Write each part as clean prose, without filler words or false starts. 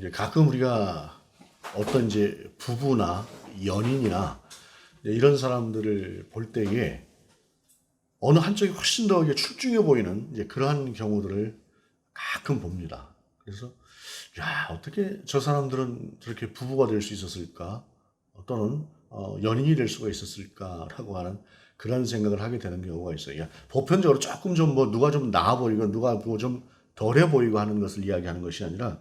이제 가끔 우리가 어떤 이제 부부나 연인이나 이런 사람들을 볼 때에 어느 한쪽이 훨씬 더 이게 출중해 보이는 이제 그러한 경우들을 가끔 봅니다. 그래서 야, 어떻게 저 사람들은 저렇게 부부가 될 수 있었을까? 또는 연인이 될 수가 있었을까라고 하는 그런 생각을 하게 되는 경우가 있어요. 야, 보편적으로 조금 좀 뭐 누가 좀 나아 보이고 누가 뭐 좀 덜해 보이고 하는 것을 이야기하는 것이 아니라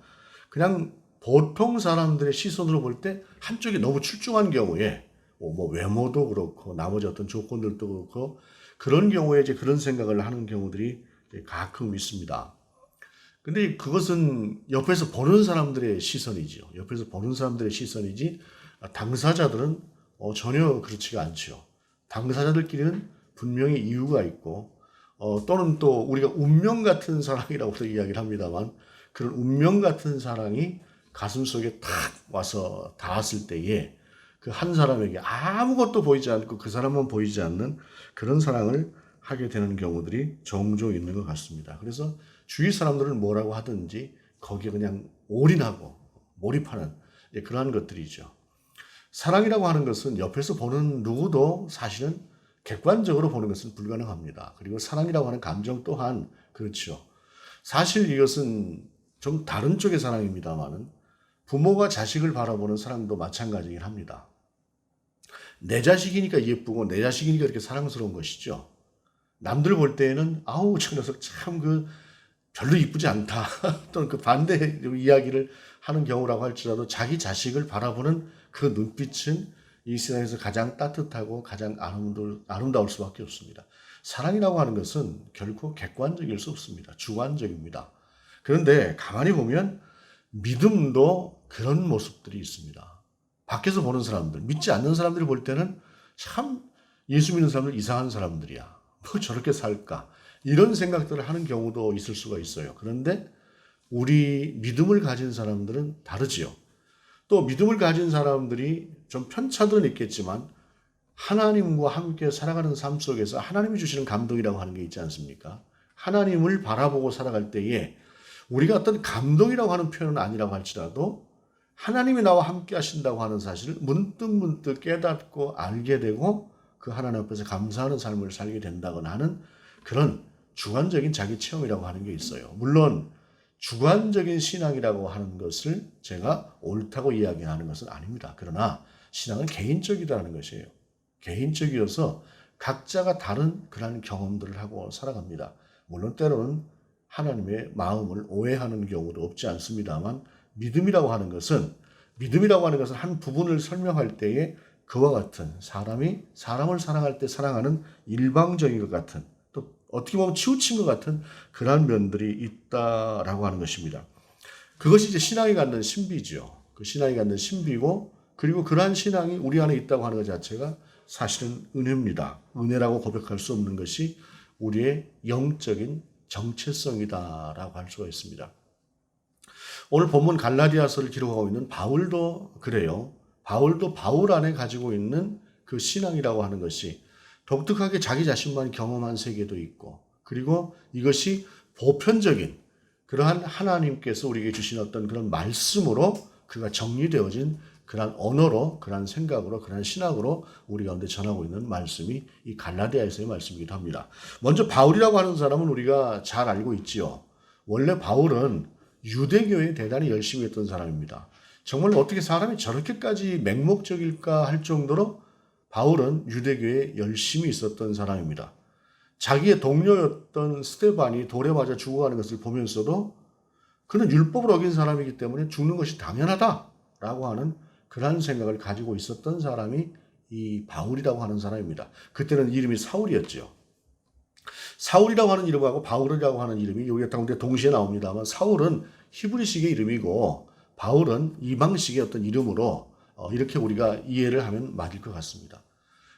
그냥 보통 사람들의 시선으로 볼 때 한쪽이 너무 출중한 경우에 뭐 외모도 그렇고 나머지 어떤 조건들도 그렇고 그런 경우에 이제 그런 생각을 하는 경우들이 가끔 있습니다. 근데 그것은 옆에서 보는 사람들의 시선이죠. 옆에서 보는 사람들의 시선이지 당사자들은 전혀 그렇지가 않죠. 당사자들끼리는 분명히 이유가 있고 또는 또 우리가 운명 같은 사랑이라고도 이야기를 합니다만 그런 운명 같은 사랑이 가슴속에 탁 와서 닿았을 때에 그 한 사람에게 아무것도 보이지 않고 그 사람만 보이지 않는 그런 사랑을 하게 되는 경우들이 종종 있는 것 같습니다. 그래서 주위 사람들은 뭐라고 하든지 거기에 그냥 올인하고 몰입하는 그러한 것들이죠. 사랑이라고 하는 것은 옆에서 보는 누구도 사실은 객관적으로 보는 것은 불가능합니다. 그리고 사랑이라고 하는 감정 또한 그렇죠. 사실 이것은 좀 다른 쪽의 사랑입니다만은 부모가 자식을 바라보는 사랑도 마찬가지긴 합니다. 내 자식이니까 예쁘고 내 자식이니까 이렇게 사랑스러운 것이죠. 남들 볼 때에는 아우 저 녀석 참 그 별로 이쁘지 않다 또는 그 반대 이야기를 하는 경우라고 할지라도 자기 자식을 바라보는 그 눈빛은 이 세상에서 가장 따뜻하고 가장 아름다울 수밖에 없습니다. 사랑이라고 하는 것은 결코 객관적일 수 없습니다. 주관적입니다. 그런데 가만히 보면 믿음도 그런 모습들이 있습니다. 밖에서 보는 사람들, 믿지 않는 사람들이 볼 때는 참 예수 믿는 사람들 이상한 사람들이야. 뭐 저렇게 살까? 이런 생각들을 하는 경우도 있을 수가 있어요. 그런데 우리 믿음을 가진 사람들은 다르지요. 또 믿음을 가진 사람들이 좀 편차들은 있겠지만 하나님과 함께 살아가는 삶 속에서 하나님이 주시는 감동이라고 하는 게 있지 않습니까? 하나님을 바라보고 살아갈 때에 우리가 어떤 감동이라고 하는 표현은 아니라고 할지라도 하나님이 나와 함께 하신다고 하는 사실을 문득문득 깨닫고 알게 되고 그 하나님 앞에서 감사하는 삶을 살게 된다거나 하는 그런 주관적인 자기 체험이라고 하는 게 있어요. 물론 주관적인 신앙이라고 하는 것을 제가 옳다고 이야기하는 것은 아닙니다. 그러나 신앙은 개인적이라는 것이에요. 개인적이어서 각자가 다른 그런 경험들을 하고 살아갑니다. 물론 때로는 하나님의 마음을 오해하는 경우도 없지 않습니다만 믿음이라고 하는 것은 한 부분을 설명할 때에 그와 같은 사람이 사람을 사랑할 때 사랑하는 일방적인 것 같은 또 어떻게 보면 치우친 것 같은 그러한 면들이 있다라고 하는 것입니다. 그것이 이제 신앙이 갖는 신비죠. 그 신앙이 갖는 신비고 그리고 그러한 신앙이 우리 안에 있다고 하는 것 자체가 사실은 은혜입니다. 은혜라고 고백할 수 없는 것이 우리의 영적인 정체성이다라고 할 수가 있습니다. 오늘 본문 갈라디아서를 기록하고 있는 바울도 그래요. 바울도 바울 안에 가지고 있는 그 신앙이라고 하는 것이 독특하게 자기 자신만 경험한 세계도 있고 그리고 이것이 보편적인 그러한 하나님께서 우리에게 주신 어떤 그런 말씀으로 그가 정리되어진 그러한 언어로 그러한 생각으로 그러한 신학으로 우리 가운데 전하고 있는 말씀이 이 갈라디아에서의 말씀이기도 합니다. 먼저 바울이라고 하는 사람은 우리가 잘 알고 있지요. 원래 바울은 유대교에 대단히 열심히 했던 사람입니다. 정말 어떻게 사람이 저렇게까지 맹목적일까 할 정도로 바울은 유대교에 열심히 있었던 사람입니다. 자기의 동료였던 스데반이 돌에 맞아 죽어가는 것을 보면서도 그는 율법을 어긴 사람이기 때문에 죽는 것이 당연하다라고 하는 그런 생각을 가지고 있었던 사람이 이 바울이라고 하는 사람입니다. 그때는 이름이 사울이었죠. 사울이라고 하는 이름하고 바울이라고 하는 이름이 여기 가운데 동시에 나옵니다만 사울은 히브리식의 이름이고 바울은 이방식의 어떤 이름으로 이렇게 우리가 이해를 하면 맞을 것 같습니다.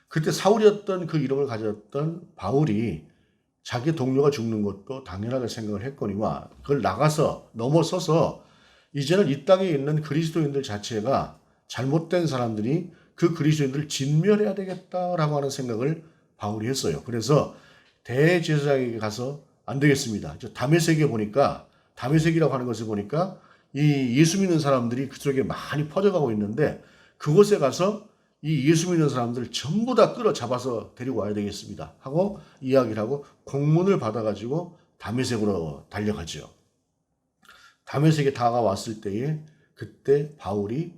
그때 사울이었던 그 이름을 가졌던 바울이 자기 동료가 죽는 것도 당연하게 생각을 했거니와 그걸 넘어서서 이제는 이 땅에 있는 그리스도인들 자체가 잘못된 사람들이 그 그리스도인들을 진멸해야 되겠다라고 하는 생각을 바울이 했어요. 그래서 대제사장에게 가서 안 되겠습니다. 다메섹에 보니까 다메섹이라고 하는 것을 보니까 이 예수 믿는 사람들이 그쪽에 많이 퍼져가고 있는데 그곳에 가서 이 예수 믿는 사람들 전부 다 끌어잡아서 데리고 와야 되겠습니다 하고 이야기를 하고 공문을 받아가지고 다메섹으로 달려가죠. 다메섹에 다가왔을 때에 그때 바울이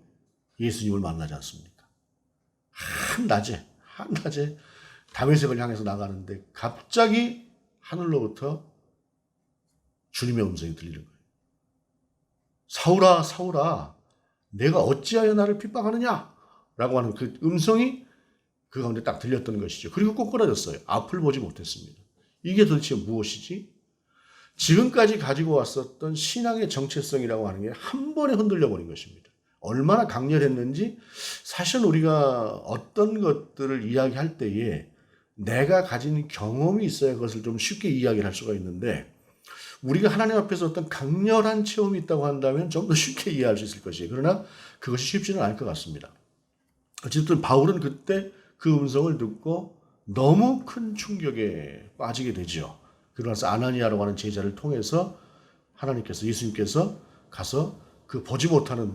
예수님을 만나지 않습니까? 한낮에 다메섹을 향해서 나가는데 갑자기 하늘로부터 주님의 음성이 들리는 거예요. 사울아, 사울아, 내가 어찌하여 나를 핍박하느냐? 라고 하는 그 음성이 그 가운데 딱 들렸던 것이죠. 그리고 꼬꾸라졌어요. 앞을 보지 못했습니다. 이게 도대체 무엇이지? 지금까지 가지고 왔었던 신앙의 정체성이라고 하는 게 한 번에 흔들려 버린 것입니다. 얼마나 강렬했는지 사실 우리가 어떤 것들을 이야기할 때에 내가 가진 경험이 있어야 그것을 좀 쉽게 이야기를 할 수가 있는데 우리가 하나님 앞에서 어떤 강렬한 체험이 있다고 한다면 좀 더 쉽게 이해할 수 있을 것이에요. 그러나 그것이 쉽지는 않을 것 같습니다. 어쨌든 바울은 그때 그 음성을 듣고 너무 큰 충격에 빠지게 되죠. 그러나서 아나니아라고 하는 제자를 통해서 하나님께서 예수님께서 가서 그 보지 못하는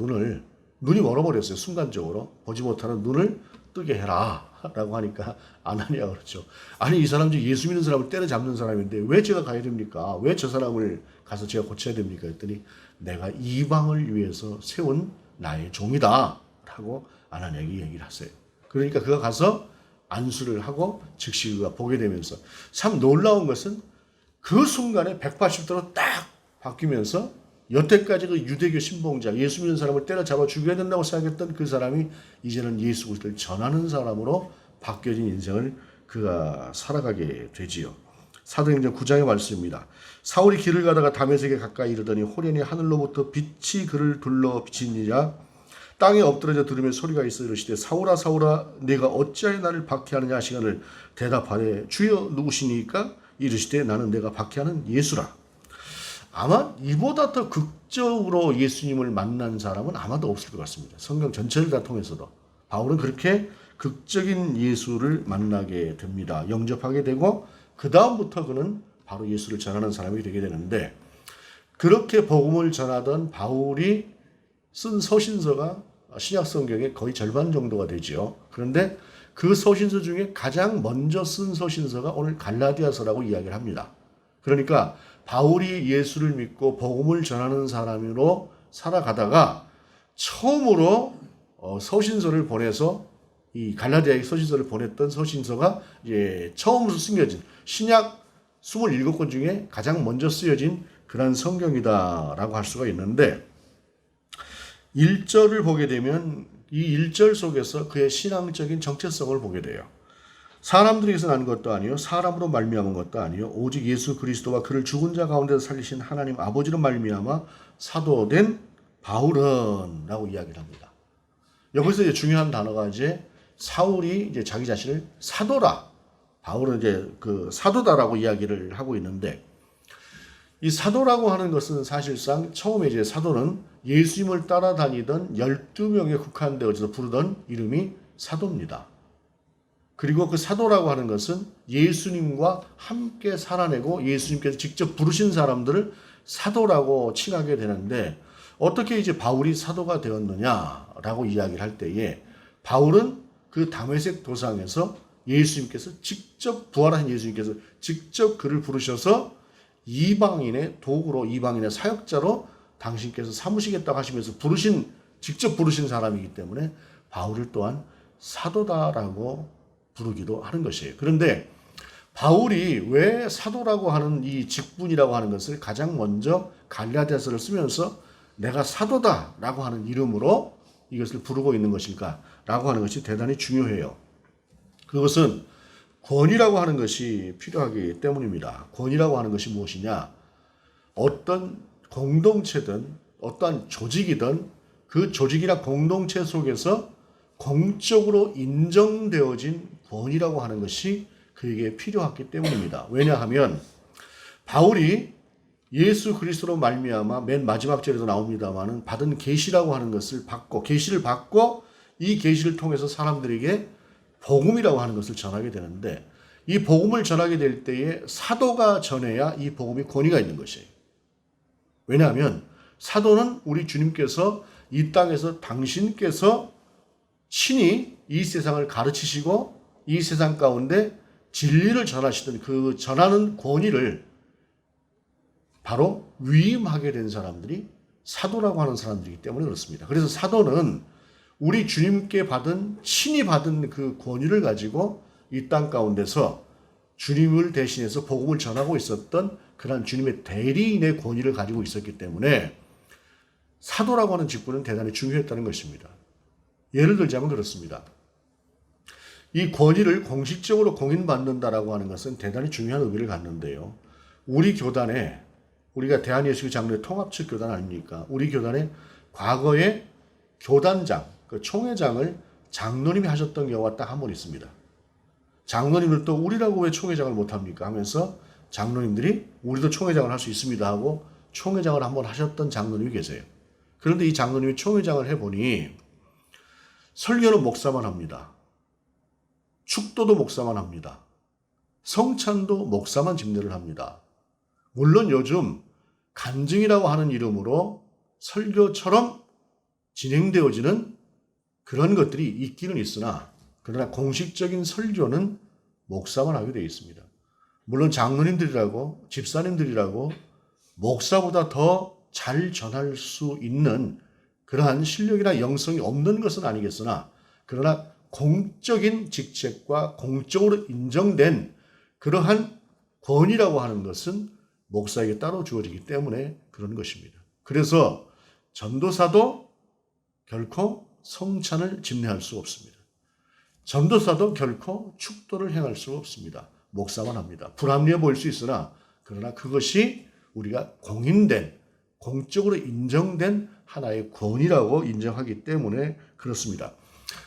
눈이 멀어버렸어요. 순간적으로 보지 못하는 눈을 뜨게 해라 라고 하니까 아나니아가 그렇죠. 아니 이 사람 중 예수 믿는 사람을 때려잡는 사람인데 왜 제가 가야 됩니까? 왜 저 사람을 가서 제가 고쳐야 됩니까? 했더니 내가 이방을 위해서 세운 나의 종이다 라고 아나니아에게 얘기를 하세요. 그러니까 그가 가서 안수를 하고 즉시 그가 보게 되면서 참 놀라운 것은 그 순간에 180도로 딱 바뀌면서 여태까지 그 유대교 신봉자 예수 믿는 사람을 때려잡아 죽여야 된다고 생각했던 그 사람이 이제는 예수 그리스도를 전하는 사람으로 바뀌어진 인생을 그가 살아가게 되지요. 사도행전 9장의 말씀입니다. 사울이 길을 가다가 다메섹에 가까이 이르더니 호련히 하늘로부터 빛이 그를 둘러 비치니라. 땅에 엎드러져 들으며 소리가 있어 이르시되 사울아 사울아 네가 어찌하여 나를 박해하느냐 하시거늘 대답하되 주여 누구시니까 이르시되 나는 내가 박해하는 예수라. 아마 이보다 더 극적으로 예수님을 만난 사람은 아마도 없을 것 같습니다. 성경 전체를 다 통해서도 바울은 그렇게 극적인 예수를 만나게 됩니다. 영접하게 되고 그 다음부터 그는 바로 예수를 전하는 사람이 되게 되는데 그렇게 복음을 전하던 바울이 쓴 서신서가 신약 성경의 거의 절반 정도가 되죠. 그런데 그 서신서 중에 가장 먼저 쓴 서신서가 오늘 갈라디아서라고 이야기를 합니다. 그러니까 바울이 예수를 믿고 복음을 전하는 사람으로 살아가다가 처음으로 서신서를 보내서 이 갈라디아에 서신서를 보냈던 서신서가 이제 처음으로 쓰여진 신약 27권 중에 가장 먼저 쓰여진 그런 성경이다라고 할 수가 있는데 1절을 보게 되면 이 1절 속에서 그의 신앙적인 정체성을 보게 돼요. 사람들에게서 난 것도 아니요 사람으로 말미암은 것도 아니요 오직 예수 그리스도와 그를 죽은 자 가운데서 살리신 하나님 아버지로 말미암아 사도된 바울은 라고 이야기를 합니다. 여기서 이제 중요한 단어가 이제 사울이 이제 자기 자신을 사도라 바울은 이제 그 사도다라고 이야기를 하고 있는데 이 사도라고 하는 것은 사실상 처음에 이제 사도는 예수님을 따라다니던 12명에 국한되어서 부르던 이름이 사도입니다. 그리고 그 사도라고 하는 것은 예수님과 함께 살아내고 예수님께서 직접 부르신 사람들을 사도라고 칭하게 되는데 어떻게 이제 바울이 사도가 되었느냐라고 이야기를 할 때에 바울은 그 다메섹 도상에서 예수님께서 직접 부활하신 예수님께서 직접 그를 부르셔서 이방인의 도구로 이방인의 사역자로 당신께서 삼으시겠다고 하시면서 직접 부르신 사람이기 때문에 바울을 또한 사도다라고 부르기도 하는 것이에요. 그런데 바울이 왜 사도라고 하는 이 직분이라고 하는 것을 가장 먼저 갈라디아서를 쓰면서 내가 사도다라고 하는 이름으로 이것을 부르고 있는 것일까라고 하는 것이 대단히 중요해요. 그것은 권위라고 하는 것이 필요하기 때문입니다. 권위라고 하는 것이 무엇이냐? 어떤 공동체든 어떠한 조직이든 그 조직이나 공동체 속에서 공적으로 인정되어진 권위라고 하는 것이 그에게 필요했기 때문입니다. 왜냐하면 바울이 예수 그리스도로 말미암아 맨 마지막 절에도 나옵니다마는 받은 계시라고 하는 것을 받고 계시를 받고 이 계시를 통해서 사람들에게 복음이라고 하는 것을 전하게 되는데 이 복음을 전하게 될 때에 사도가 전해야 이 복음이 권위가 있는 것이에요. 왜냐하면 사도는 우리 주님께서 이 땅에서 당신께서 친히 이 세상을 가르치시고 이 세상 가운데 진리를 전하시던 그 전하는 권위를 바로 위임하게 된 사람들이 사도라고 하는 사람들이기 때문에 그렇습니다. 그래서 사도는 우리 주님께 친히 받은 그 권위를 가지고 이 땅 가운데서 주님을 대신해서 복음을 전하고 있었던 그런 주님의 대리인의 권위를 가지고 있었기 때문에 사도라고 하는 직분은 대단히 중요했다는 것입니다. 예를 들자면 그렇습니다. 이 권위를 공식적으로 공인받는다라고 하는 것은 대단히 중요한 의미를 갖는데요. 우리 교단에, 우리가 대한예수교 장로의 통합측 교단 아닙니까? 우리 교단에 과거에 교단장, 그 총회장을 장로님이 하셨던 경우가 딱 한 번 있습니다. 장로님을 또 우리라고 왜 총회장을 못합니까? 하면서 장로님들이 우리도 총회장을 할 수 있습니다 하고 총회장을 한번 하셨던 장로님이 계세요. 그런데 이 장로님이 총회장을 해보니 설교는 목사만 합니다. 축도도 목사만 합니다. 성찬도 목사만 집례를 합니다. 물론 요즘 간증이라고 하는 이름으로 설교처럼 진행되어지는 그런 것들이 있기는 있으나 그러나 공식적인 설교는 목사만 하게 되어 있습니다. 물론 장로님들이라고 집사님들이라고 목사보다 더 잘 전할 수 있는 그러한 실력이나 영성이 없는 것은 아니겠으나 그러나 공적인 직책과 공적으로 인정된 그러한 권위라고 하는 것은 목사에게 따로 주어지기 때문에 그런 것입니다. 그래서 전도사도 결코 성찬을 집례할 수 없습니다. 전도사도 결코 축도를 행할 수 없습니다. 목사만 합니다. 불합리해 보일 수 있으나 그러나 그것이 우리가 공인된 공적으로 인정된 하나의 권위라고 인정하기 때문에 그렇습니다.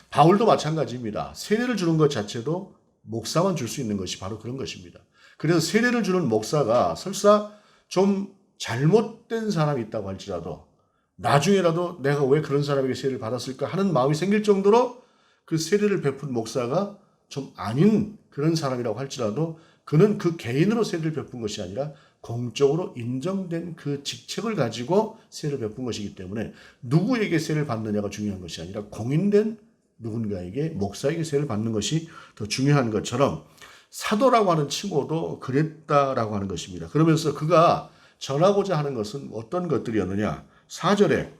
바울도 마찬가지입니다. 세례를 주는 것 자체도 목사만 줄 수 있는 것이 바로 그런 것입니다. 그래서 세례를 주는 목사가 설사 좀 잘못된 사람이 있다고 할지라도 나중에라도 내가 왜 그런 사람에게 세례를 받았을까 하는 마음이 생길 정도로 그 세례를 베푼 목사가 좀 아닌 그런 사람이라고 할지라도 그는 그 개인으로 세례를 베푼 것이 아니라 공적으로 인정된 그 직책을 가지고 세례를 베푼 것이기 때문에 누구에게 세례를 받느냐가 중요한 것이 아니라 공인된 누군가에게 목사에게 세례를 받는 것이 더 중요한 것처럼 사도라고 하는 칭호도 그랬다라고 하는 것입니다. 그러면서 그가 전하고자 하는 것은 어떤 것들이었느냐. 4절에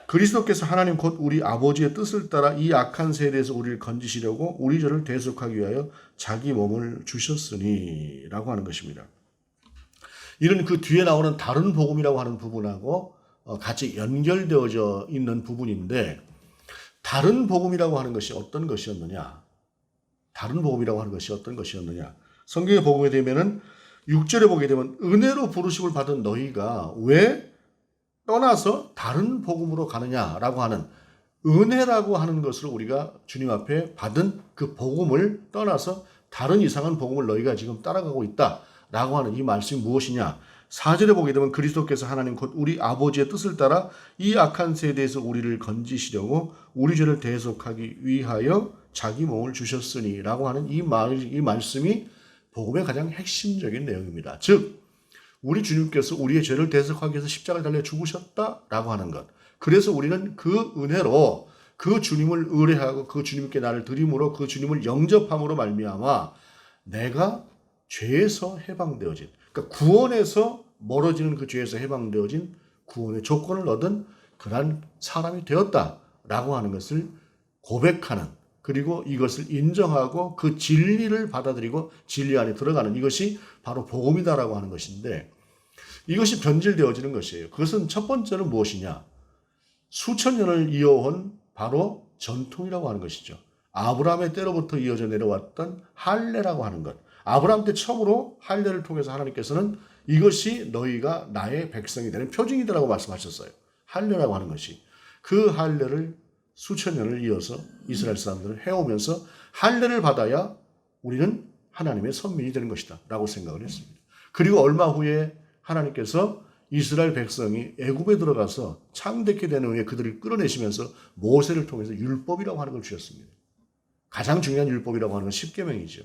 그리스도께서 하나님 곧 우리 아버지의 뜻을 따라 이 악한 세대에서 우리를 건지시려고 우리 죄를 대속하기 위하여 자기 몸을 주셨으니 라고 하는 것입니다. 이런 그 뒤에 나오는 다른 복음이라고 하는 부분하고 같이 연결되어져 있는 부분인데 다른 복음이라고 하는 것이 어떤 것이었느냐? 다른 복음이라고 하는 것이 어떤 것이었느냐? 성경의 복음에 되면은 6절에 보게 되면 은혜로 부르심을 받은 너희가 왜 떠나서 다른 복음으로 가느냐라고 하는 은혜라고 하는 것을 우리가 주님 앞에 받은 그 복음을 떠나서 다른 이상한 복음을 너희가 지금 따라가고 있다라고 하는 이 말씀이 무엇이냐? 4절에 보게 되면 그리스도께서 하나님 곧 우리 아버지의 뜻을 따라 이 악한 세대에서 우리를 건지시려고 우리 죄를 대속하기 위하여 자기 몸을 주셨으니 라고 하는 이 말씀이 복음의 가장 핵심적인 내용입니다. 즉 우리 주님께서 우리의 죄를 대속하기 위해서 십자가에 달려 죽으셨다라고 하는 것. 그래서 우리는 그 은혜로 그 주님을 의뢰하고 그 주님께 나를 드림으로 그 주님을 영접함으로 말미암아 내가 죄에서 해방되어진, 그러니까 구원에서 멀어지는 그 죄에서 해방되어진 구원의 조건을 얻은 그러한 사람이 되었다라고 하는 것을 고백하는, 그리고 이것을 인정하고 그 진리를 받아들이고 진리 안에 들어가는 이것이 바로 복음이다라고 하는 것인데 이것이 변질되어지는 것이에요. 그것은 첫 번째는 무엇이냐? 수천 년을 이어온 바로 전통이라고 하는 것이죠. 아브라함의 때로부터 이어져 내려왔던 할례라고 하는 것. 아브라함 때 처음으로 할례를 통해서 하나님께서는 이것이 너희가 나의 백성이 되는 표징이다라고 말씀하셨어요. 할례라고 하는 것이. 그 할례를 수천 년을 이어서 이스라엘 사람들은 해오면서 할례를 받아야 우리는 하나님의 선민이 되는 것이다 라고 생각을 했습니다. 그리고 얼마 후에 하나님께서 이스라엘 백성이 애굽에 들어가서 창대케 되는 후에 그들을 끌어내시면서 모세를 통해서 율법이라고 하는 걸 주셨습니다. 가장 중요한 율법이라고 하는 건 십계명이죠.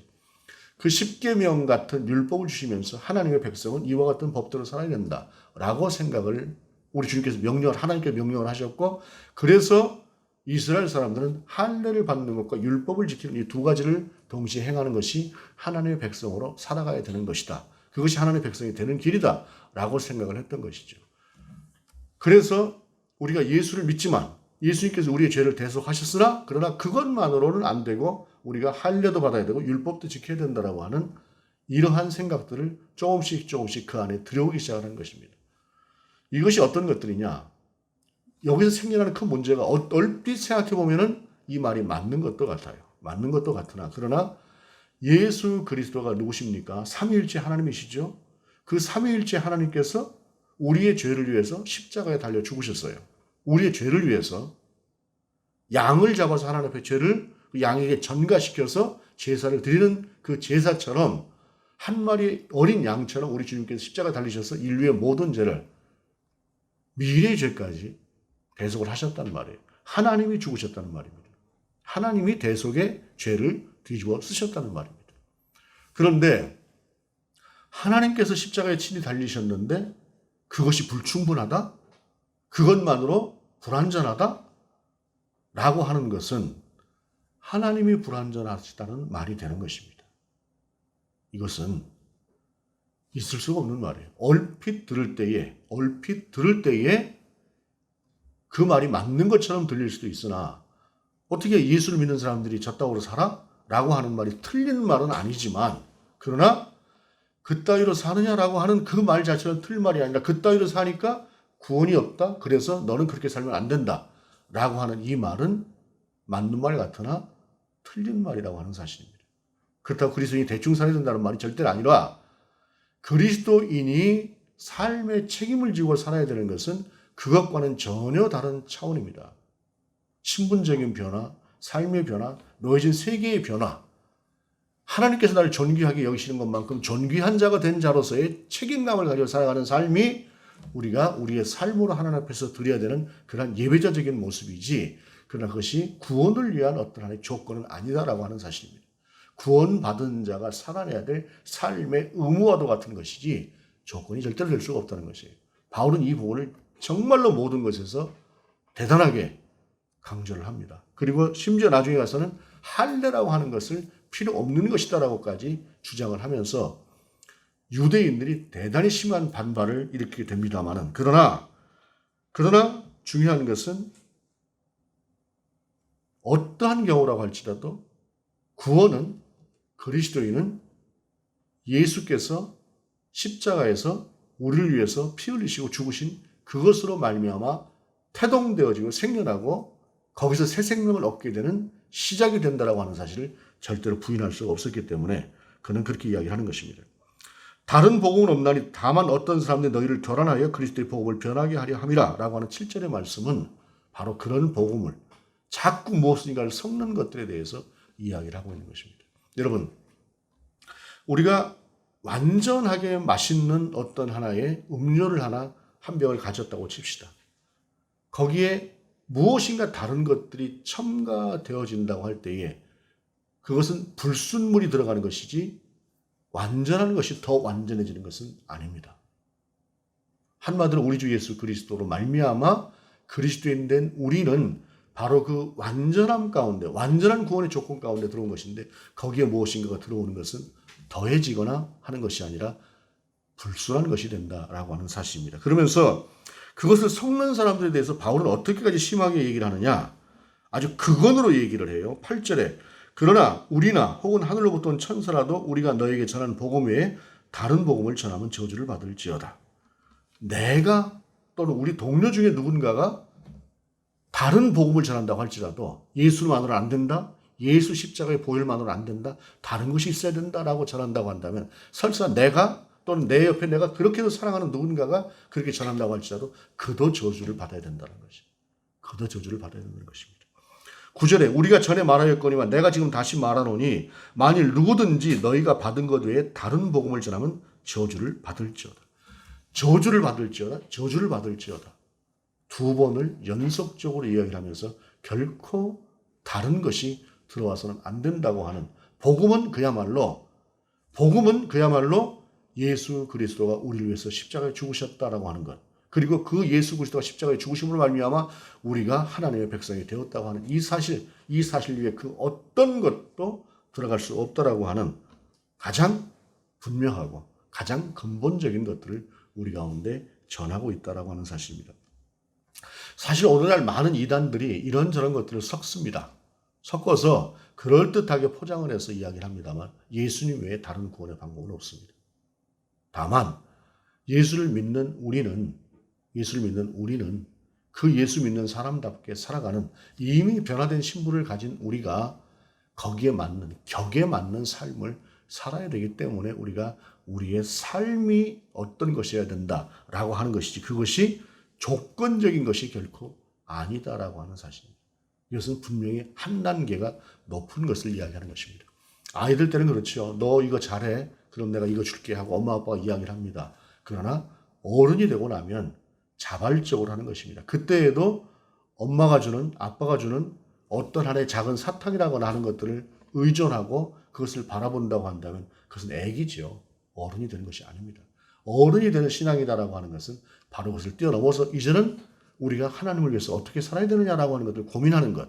그 십계명 같은 율법을 주시면서 하나님의 백성은 이와 같은 법대로 살아야 된다라고 생각을 우리 주님께서 하나님께 명령을 하셨고, 그래서 이스라엘 사람들은 할례를 받는 것과 율법을 지키는 이 두 가지를 동시에 행하는 것이 하나님의 백성으로 살아가야 되는 것이다. 그것이 하나님의 백성이 되는 길이다 라고 생각을 했던 것이죠. 그래서 우리가 예수를 믿지만 예수님께서 우리의 죄를 대속하셨으나 그러나 그것만으로는 안 되고 우리가 할례도 받아야 되고 율법도 지켜야 된다라고 하는 이러한 생각들을 조금씩 그 안에 들여오기 시작하는 것입니다. 이것이 어떤 것들이냐? 여기서 생겨나는 큰 문제가 얼핏 생각해 보면은 이 말이 맞는 것도 같아요. 맞는 것도 같으나 그러나 예수 그리스도가 누구십니까? 삼위일체 하나님이시죠. 그 삼위일체 하나님께서 우리의 죄를 위해서 십자가에 달려 죽으셨어요. 우리의 죄를 위해서 양을 잡아서 하나님 앞에 죄를 양에게 전가시켜서 제사를 드리는 그 제사처럼 한 마리 어린 양처럼 우리 주님께서 십자가에 달리셔서 인류의 모든 죄를 미래의 죄까지 대속을 하셨다는 말이에요. 하나님이 죽으셨다는 말입니다. 하나님이 대속의 죄를 뒤집어 쓰셨다는 말입니다. 그런데 하나님께서 십자가에 친히 달리셨는데 그것이 불충분하다? 그것만으로 불완전하다? 라고 하는 것은 하나님이 불완전하시다는 말이 되는 것입니다. 이것은 있을 수가 없는 말이에요. 얼핏 들을 때에 그 말이 맞는 것처럼 들릴 수도 있으나 어떻게 예수를 믿는 사람들이 저 따위로 살아? 라고 하는 말이 틀린 말은 아니지만 그러나 그따위로 사느냐라고 하는 그 말 자체는 틀린 말이 아니라 그따위로 사니까 구원이 없다. 그래서 너는 그렇게 살면 안 된다. 라고 하는 이 말은 맞는 말 같으나 틀린 말이라고 하는 사실입니다. 그렇다고 그리스도인이 대충 살아야 된다는 말이 절대로 아니라 그리스도인이 삶의 책임을 지고 살아야 되는 것은 그것과는 전혀 다른 차원입니다. 신분적인 변화, 삶의 변화, 놓여진 세계의 변화, 하나님께서 나를 존귀하게 여기시는 것만큼 존귀한 자가 된 자로서의 책임감을 가지고 살아가는 삶이 우리가 우리의 삶으로 하나님 앞에서 드려야 되는 그런 예배자적인 모습이지 그러나 그것이 구원을 위한 어떤 하나의 조건은 아니다라고 하는 사실입니다. 구원받은 자가 살아내야 될 삶의 의무와도 같은 것이지 조건이 절대로 될 수가 없다는 것이에요. 바울은 이 부분을 정말로 모든 것에서 대단하게 강조를 합니다. 그리고 심지어 나중에 가서는 할례라고 하는 것을 필요 없는 것이다라고까지 주장을 하면서 유대인들이 대단히 심한 반발을 일으키게 됩니다만은 그러나 중요한 것은 어떠한 경우라고 할지라도 구원은 그리스도인은 예수께서 십자가에서 우리를 위해서 피 흘리시고 죽으신 그것으로 말미암아 태동되어지고 생겨나고 거기서 새 생명을 얻게 되는 시작이 된다라고 하는 사실을 절대로 부인할 수가 없었기 때문에 그는 그렇게 이야기를 하는 것입니다. 다른 복음은 없나니 다만 어떤 사람들이 너희를 교란하여 그리스도의 복음을 변하게 하려 함이라 라고 하는 7절의 말씀은 바로 그런 복음을 자꾸 무엇인가를 섞는 것들에 대해서 이야기를 하고 있는 것입니다. 여러분, 우리가 완전하게 맛있는 어떤 하나의 음료를 한 병을 가졌다고 칩시다. 거기에 무엇인가 다른 것들이 첨가되어진다고 할 때에 그것은 불순물이 들어가는 것이지 완전한 것이 더 완전해지는 것은 아닙니다. 한마디로 우리 주 예수 그리스도로 말미암아 그리스도인 된 우리는 바로 그 완전함 가운데 완전한 구원의 조건 가운데 들어온 것인데 거기에 무엇인가가 들어오는 것은 더해지거나 하는 것이 아니라 불순한 것이 된다라고 하는 사실입니다. 그러면서 그것을 섞는 사람들에 대해서 바울은 어떻게까지 심하게 얘기를 하느냐 아주 극언으로 얘기를 해요. 8절에 그러나 우리나 혹은 하늘로부터 온 천사라도 우리가 너에게 전하는 복음 외에 다른 복음을 전하면 저주를 받을지어다. 내가 또는 우리 동료 중에 누군가가 다른 복음을 전한다고 할지라도 예수만으로는 안 된다. 예수 십자가의 보혈만으로는 안 된다. 다른 것이 있어야 된다라고 전한다고 한다면 설사 내가 또는 내 옆에 내가 그렇게도 사랑하는 누군가가 그렇게 전한다고 할지라도 그도 저주를 받아야 된다는 것이. 그도 저주를 받아야 된다는 것입니다. 9절에 우리가 전에 말하였거니와 내가 지금 다시 말하노니 만일 누구든지 너희가 받은 것 외에 다른 복음을 전하면 저주를 받을지어다. 저주를 받을지어다. 저주를 받을지어다. 두 번을 연속적으로 이야기를 하면서 결코 다른 것이 들어와서는 안 된다고 하는 복음은 그야말로 예수 그리스도가 우리를 위해서 십자가에 죽으셨다라고 하는 것. 그리고 그 예수 그리스도가 십자가의 죽으심으로 말미암아 우리가 하나님의 백성이 되었다고 하는 이 사실 위에 그 어떤 것도 들어갈 수 없다라고 하는 가장 분명하고 가장 근본적인 것들을 우리 가운데 전하고 있다라고 하는 사실입니다. 사실 오늘날 많은 이단들이 이런저런 것들을 섞습니다. 섞어서 그럴듯하게 포장을 해서 이야기를 합니다만 예수님 외에 다른 구원의 방법은 없습니다. 다만 예수를 믿는 우리는 그 예수 믿는 사람답게 살아가는 이미 변화된 신분을 가진 우리가 거기에 맞는 격에 맞는 삶을 살아야 되기 때문에 우리가 우리의 삶이 어떤 것이어야 된다라고 하는 것이지 그것이 조건적인 것이 결코 아니다라고 하는 사실입니다. 이것은 분명히 한 단계가 높은 것을 이야기하는 것입니다. 아이들 때는 그렇죠. 너 이거 잘해. 그럼 내가 이거 줄게 하고 엄마 아빠가 이야기를 합니다. 그러나 어른이 되고 나면 자발적으로 하는 것입니다. 그때에도 엄마가 주는 아빠가 주는 어떤 하나의 작은 사탕이라거나 하는 것들을 의존하고 그것을 바라본다고 한다면 그것은 애기죠. 어른이 되는 것이 아닙니다. 어른이 되는 신앙이다라고 하는 것은 바로 그것을 뛰어넘어서 이제는 우리가 하나님을 위해서 어떻게 살아야 되느냐라고 하는 것을 고민하는 것.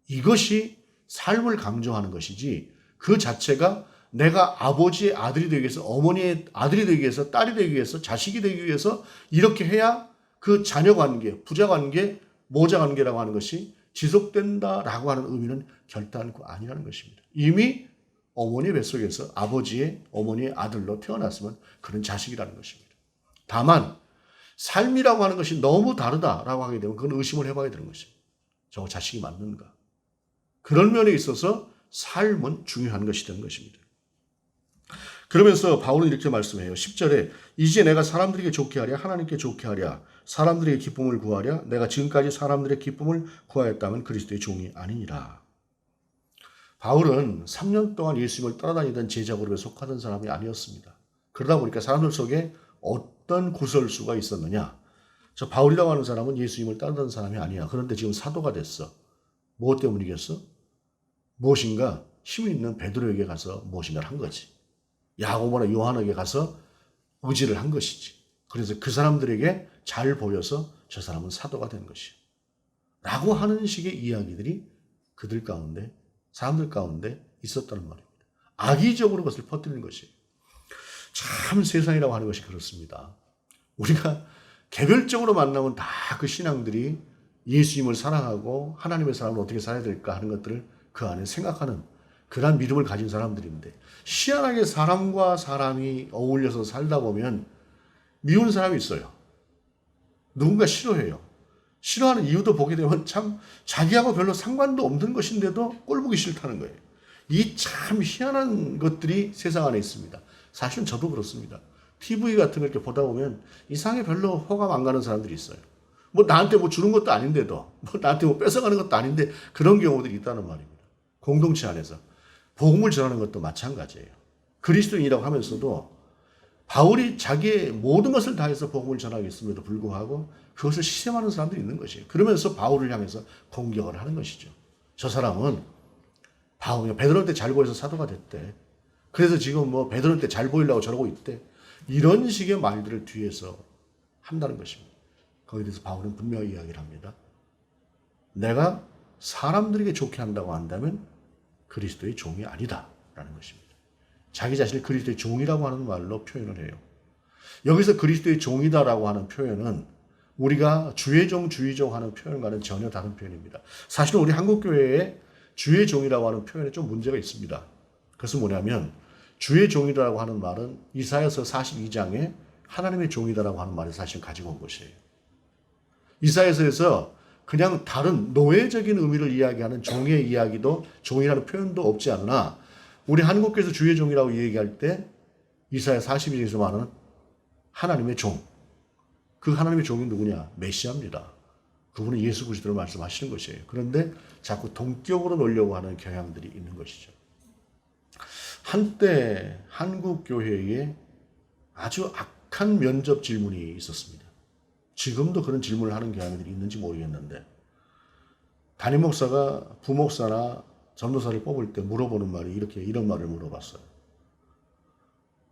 이것이 삶을 강조하는 것이지 그 자체가 내가 아버지의 아들이 되기 위해서 어머니의 아들이 되기 위해서 딸이 되기 위해서 자식이 되기 위해서 이렇게 해야 그 자녀 관계, 부자 관계, 모자 관계라고 하는 것이 지속된다라고 하는 의미는 결단코 아니라는 것입니다. 이미 어머니의 뱃속에서 아버지의 어머니의 아들로 태어났으면 그런 자식이라는 것입니다. 다만 삶이라고 하는 것이 너무 다르다라고 하게 되면 그건 의심을 해봐야 되는 것입니다. 저 자식이 맞는가? 그런 면에 있어서 삶은 중요한 것이 되는 것입니다. 그러면서 바울은 이렇게 말씀해요. 10절에 이제 내가 사람들에게 좋게 하랴 하나님께 좋게 하랴 사람들에게 기쁨을 구하랴 내가 지금까지 사람들의 기쁨을 구하였다면 그리스도의 종이 아니니라. 바울은 3년 동안 예수님을 따라다니던 제자 그룹에 속하던 사람이 아니었습니다. 그러다 보니까 사람들 속에 어떤 구설수가 있었느냐. 저 바울이라고 하는 사람은 예수님을 따르던 사람이 아니야. 그런데 지금 사도가 됐어. 무엇 때문이겠어? 무엇인가 힘이 있는 베드로에게 가서 무엇인가를 한 거지. 야고보나 요한에게 가서 의지를 한 것이지. 그래서 그 사람들에게 잘 보여서 저 사람은 사도가 된 것이야. 라고 하는 식의 이야기들이 그들 가운데 사람들 가운데 있었다는 말입니다. 악의적으로 그것을 퍼뜨리는 것이에요. 참 세상이라고 하는 것이 그렇습니다. 우리가 개별적으로 만나면 다 그 신앙들이 예수님을 사랑하고 하나님의 사람을 어떻게 살아야 될까 하는 것들을 그 안에 생각하는 그런 믿음을 가진 사람들인데 희한하게 사람과 사람이 어울려서 살다 보면 미운 사람이 있어요. 누군가 싫어해요. 싫어하는 이유도 보게 되면 참 자기하고 별로 상관도 없는 것인데도 꼴보기 싫다는 거예요. 이 참 희한한 것들이 세상 안에 있습니다. 사실은 저도 그렇습니다. TV 같은 걸 이렇게 보다 보면 이상하게 별로 호감 안 가는 사람들이 있어요. 뭐 나한테 뭐 주는 것도 아닌데도 뭐 나한테 뭐 뺏어가는 것도 아닌데 그런 경우들이 있다는 말입니다. 공동체 안에서. 복음을 전하는 것도 마찬가지예요. 그리스도인이라고 하면서도 바울이 자기의 모든 것을 다해서 복음을 전하겠음에도 불구하고 그것을 시샘하는 사람들이 있는 것이에요. 그러면서 바울을 향해서 공격을 하는 것이죠. 저 사람은 바울이 베드로한테 잘 보여서 사도가 됐대. 그래서 지금 뭐 베드로한테 잘 보이려고 저러고 있대. 이런 식의 말들을 뒤에서 한다는 것입니다. 거기에 대해서 바울은 분명히 이야기를 합니다. 내가 사람들에게 좋게 한다고 한다면 그리스도의 종이 아니다라는 것입니다. 자기 자신을 그리스도의 종이라고 하는 말로 표현을 해요. 여기서 그리스도의 종이다라고 하는 표현은 우리가 주의 종, 주의 종 하는 표현과는 전혀 다른 표현입니다. 사실은 우리 한국교회에 주의 종이라고 하는 표현에 좀 문제가 있습니다. 그것은 뭐냐면 주의 종이라고 하는 말은 이사야서 42장에 하나님의 종이다라고 하는 말을 사실 가지고 온 것이에요. 이사야서에서 그냥 다른 노예적인 의미를 이야기하는 종의 이야기도 종이라는 표현도 없지 않으나 우리 한국교회에서 주의 종이라고 얘기할 때 이사야 42장에서 말하는 하나님의 종. 그 하나님의 종이 누구냐? 메시아입니다. 그분은 예수 그리스도를 말씀하시는 것이에요. 그런데 자꾸 동격으로 놓으려고 하는 경향들이 있는 것이죠. 한때 한국교회에 아주 악한 면접 질문이 있었습니다. 지금도 그런 질문을 하는 경향들이 있는지 모르겠는데 담임 목사가 부목사나 전도사를 뽑을 때 물어보는 말이 이런 말을 물어봤어요.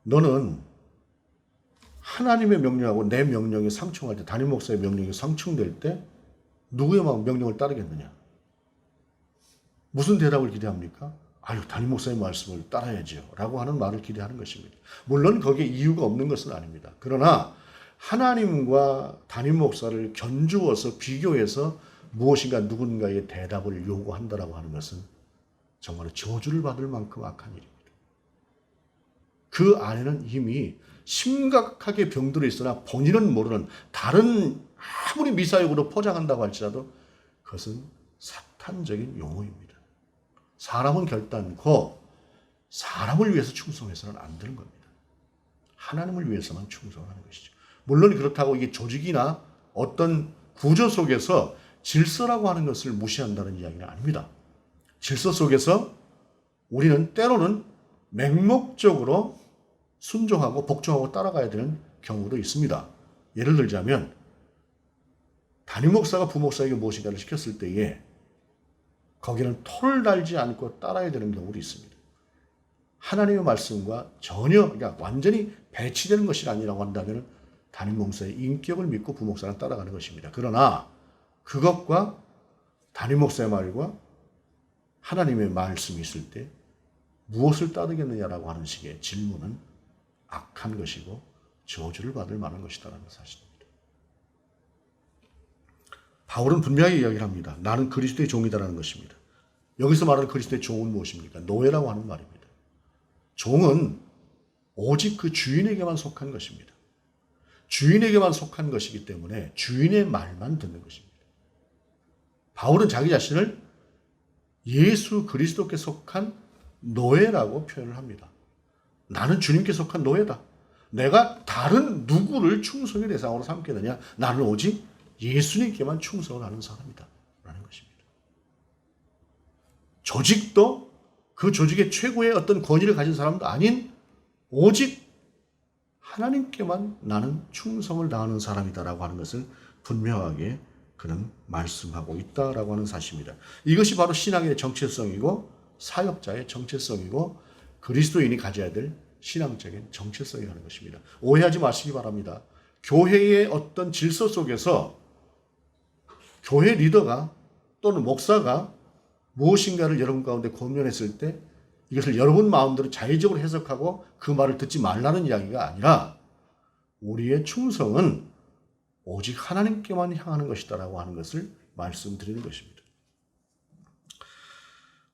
너는 하나님의 명령하고 내 명령이 상충할 때, 담임 목사의 명령이 상충될 때 누구의 명령을 따르겠느냐? 무슨 대답을 기대합니까? 아유, 담임 목사의 말씀을 따라야지요 라고 하는 말을 기대하는 것입니다. 물론 거기에 이유가 없는 것은 아닙니다. 그러나 하나님과 담임 목사를 견주어서 비교해서 무엇인가 누군가의 대답을 요구한다라고 하는 것은 정말 저주를 받을 만큼 악한 일입니다. 그 안에는 이미 심각하게 병들어 있으나 본인은 모르는 다른 아무리 미사역으로 포장한다고 할지라도 그것은 사탄적인 용어입니다. 사람은 결단코 사람을 위해서 충성해서는 안 되는 겁니다. 하나님을 위해서만 충성하는 것이죠. 물론 그렇다고 이게 조직이나 어떤 구조 속에서 질서라고 하는 것을 무시한다는 이야기는 아닙니다. 질서 속에서 우리는 때로는 맹목적으로 순종하고 복종하고 따라가야 되는 경우도 있습니다. 예를 들자면 담임 목사가 부목사에게 무엇인가를 시켰을 때에 거기는 토를 달지 않고 따라야 되는 경우도 있습니다. 하나님의 말씀과 전혀 그러니까 완전히 배치되는 것이 아니라고 한다면 담임 목사의 인격을 믿고 부목사는 따라가는 것입니다. 그러나 그것과 담임 목사의 말과 하나님의 말씀이 있을 때 무엇을 따르겠느냐라고 하는 식의 질문은 악한 것이고 저주를 받을 만한 것이다라는 사실입니다. 바울은 분명히 이야기를 합니다. 나는 그리스도의 종이다라는 것입니다. 여기서 말하는 그리스도의 종은 무엇입니까? 노예라고 하는 말입니다. 종은 오직 그 주인에게만 속한 것입니다. 주인에게만 속한 것이기 때문에 주인의 말만 듣는 것입니다. 바울은 자기 자신을 예수 그리스도께 속한 노예라고 표현을 합니다. 나는 주님께 속한 노예다. 내가 다른 누구를 충성의 대상으로 삼겠느냐? 나는 오직 예수님께만 충성을 하는 사람이다. 라는 것입니다. 조직도 그 조직의 최고의 어떤 권위를 가진 사람도 아닌 오직 하나님께만 나는 충성을 다하는 사람이다라고 하는 것을 분명하게 그는 말씀하고 있다라고 하는 사실입니다. 이것이 바로 신앙의 정체성이고 사역자의 정체성이고 그리스도인이 가져야 될 신앙적인 정체성이라는 것입니다. 오해하지 마시기 바랍니다. 교회의 어떤 질서 속에서 교회 리더가 또는 목사가 무엇인가를 여러분 가운데 권면했을 때 이것을 여러분 마음대로 자의적으로 해석하고 그 말을 듣지 말라는 이야기가 아니라 우리의 충성은 오직 하나님께만 향하는 것이다라고 하는 것을 말씀드리는 것입니다.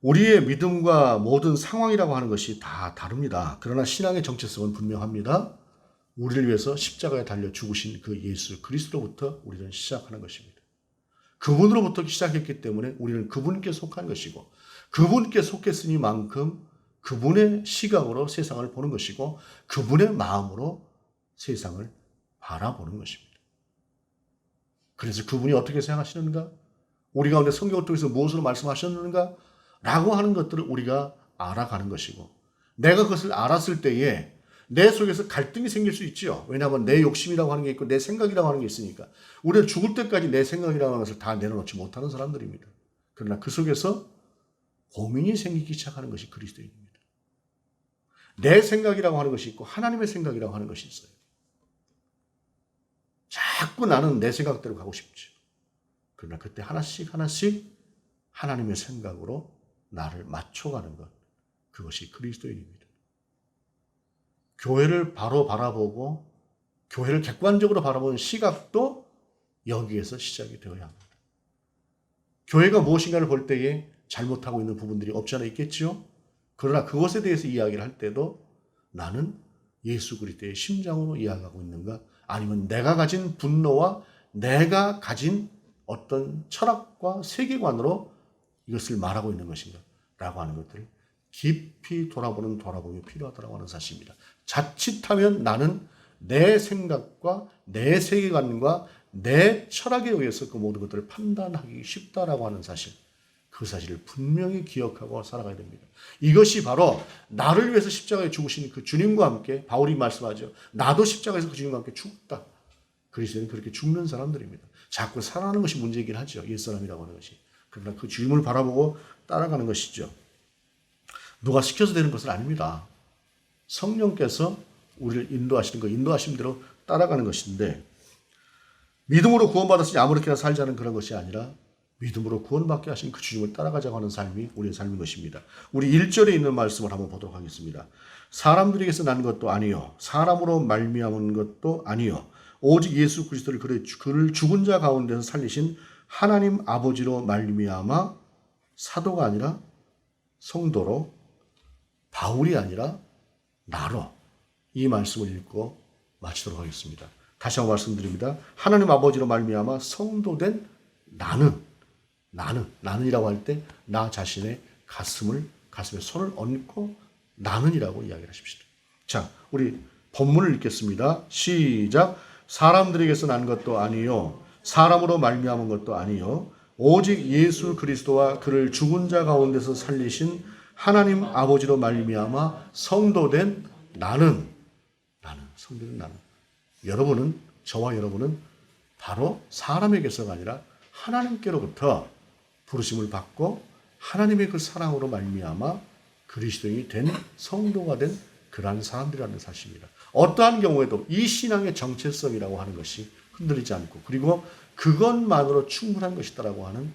우리의 믿음과 모든 상황이라고 하는 것이 다 다릅니다. 그러나 신앙의 정체성은 분명합니다. 우리를 위해서 십자가에 달려 죽으신 그 예수 그리스도부터 우리는 시작하는 것입니다. 그분으로부터 시작했기 때문에 우리는 그분께 속한 것이고 그분께 속했으니만큼 그분의 시각으로 세상을 보는 것이고 그분의 마음으로 세상을 바라보는 것입니다. 그래서 그분이 어떻게 생각하시는가? 우리 가운데 성경을 통해서 무엇으로 말씀하셨는가? 라고 하는 것들을 우리가 알아가는 것이고 내가 그것을 알았을 때에 내 속에서 갈등이 생길 수 있죠. 왜냐하면 내 욕심이라고 하는 게 있고 내 생각이라고 하는 게 있으니까 우리는 죽을 때까지 내 생각이라고 하는 것을 다 내려놓지 못하는 사람들입니다. 그러나 그 속에서 고민이 생기기 시작하는 것이 그리스도인입니다. 내 생각이라고 하는 것이 있고 하나님의 생각이라고 하는 것이 있어요. 자꾸 나는 내 생각대로 가고 싶죠. 그러나 그때 하나씩 하나씩 하나님의 생각으로 나를 맞춰가는 것, 그것이 그리스도인입니다. 교회를 바로 바라보고 교회를 객관적으로 바라보는 시각도 여기에서 시작이 되어야 합니다. 교회가 무엇인가를 볼 때에 잘못하고 있는 부분들이 없지 않아 있겠지요? 그러나 그것에 대해서 이야기를 할 때도 나는 예수 그리스도의 심장으로 이야기하고 있는가? 아니면 내가 가진 분노와 내가 가진 어떤 철학과 세계관으로 이것을 말하고 있는 것인가? 라고 하는 것들을 깊이 돌아보기 필요하다고 하는 사실입니다. 자칫하면 나는 내 생각과 내 세계관과 내 철학에 의해서 그 모든 것들을 판단하기 쉽다라고 하는 사실, 그 사실을 분명히 기억하고 살아가야 됩니다. 이것이 바로 나를 위해서 십자가에 죽으신 그 주님과 함께 바울이 말씀하죠. 나도 십자가에서 그 주님과 함께 죽다. 그리스도는 그렇게 죽는 사람들입니다. 자꾸 살아가는 것이 문제이긴 하죠. 옛사람이라고 하는 것이. 그러나 그 주님을 바라보고 따라가는 것이죠. 누가 시켜서 되는 것은 아닙니다. 성령께서 우리를 인도하시는 거 인도하신 대로 따라가는 것인데, 믿음으로 구원받았으니 아무렇게나 살자는 그런 것이 아니라 믿음으로 구원받게 하신 그 주님을 따라가자고 하는 삶이 우리의 삶인 것입니다. 우리 1절에 있는 말씀을 한번 보도록 하겠습니다. 사람들에게서 난 것도 아니요 사람으로 말미암은 것도 아니요 오직 예수 그리스도를 그를 죽은 자 가운데서 살리신 하나님 아버지로 말미암아 사도가 아니라 성도로, 바울이 아니라 나로, 이 말씀을 읽고 마치도록 하겠습니다. 다시 한번 말씀드립니다. 하나님 아버지로 말미암아 성도된 나는이라고 할 때 나 자신의 가슴에 손을 얹고 나는이라고 이야기를 하십시오. 자, 우리 본문을 읽겠습니다. 시작. 사람들에게서 난 것도 아니요 사람으로 말미암은 것도 아니요 오직 예수 그리스도와 그를 죽은 자 가운데서 살리신 하나님 아버지로 말미암아 성도된 성도된 나는. 여러분은, 저와 여러분은 바로 사람에게서가 아니라 하나님께로부터 부르심을 받고 하나님의 그 사랑으로 말미암아 그리스도인이 된, 성도가 된 그러한 사람들이라는 사실입니다. 어떠한 경우에도 이 신앙의 정체성이라고 하는 것이 흔들리지 않고, 그리고 그것만으로 충분한 것이다라고 하는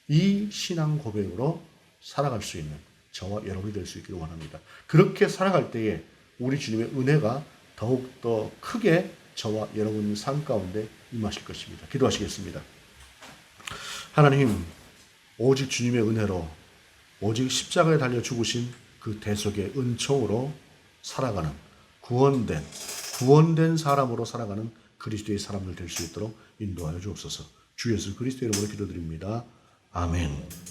이 신앙 고백으로 살아갈 수 있는 저와 여러분이 될 수 있기를 원합니다. 그렇게 살아갈 때에 우리 주님의 은혜가 더욱더 크게 저와 여러분의 삶 가운데 임하실 것입니다. 기도하시겠습니다. 하나님, 오직 주님의 은혜로, 오직 십자가에 달려 죽으신 그 대속의 은총으로 살아가는 구원된 사람으로 살아가는 그리스도의 사람들 될 수 있도록 인도하여 주옵소서. 주 예수 그리스도의 이름으로 기도드립니다. 아멘.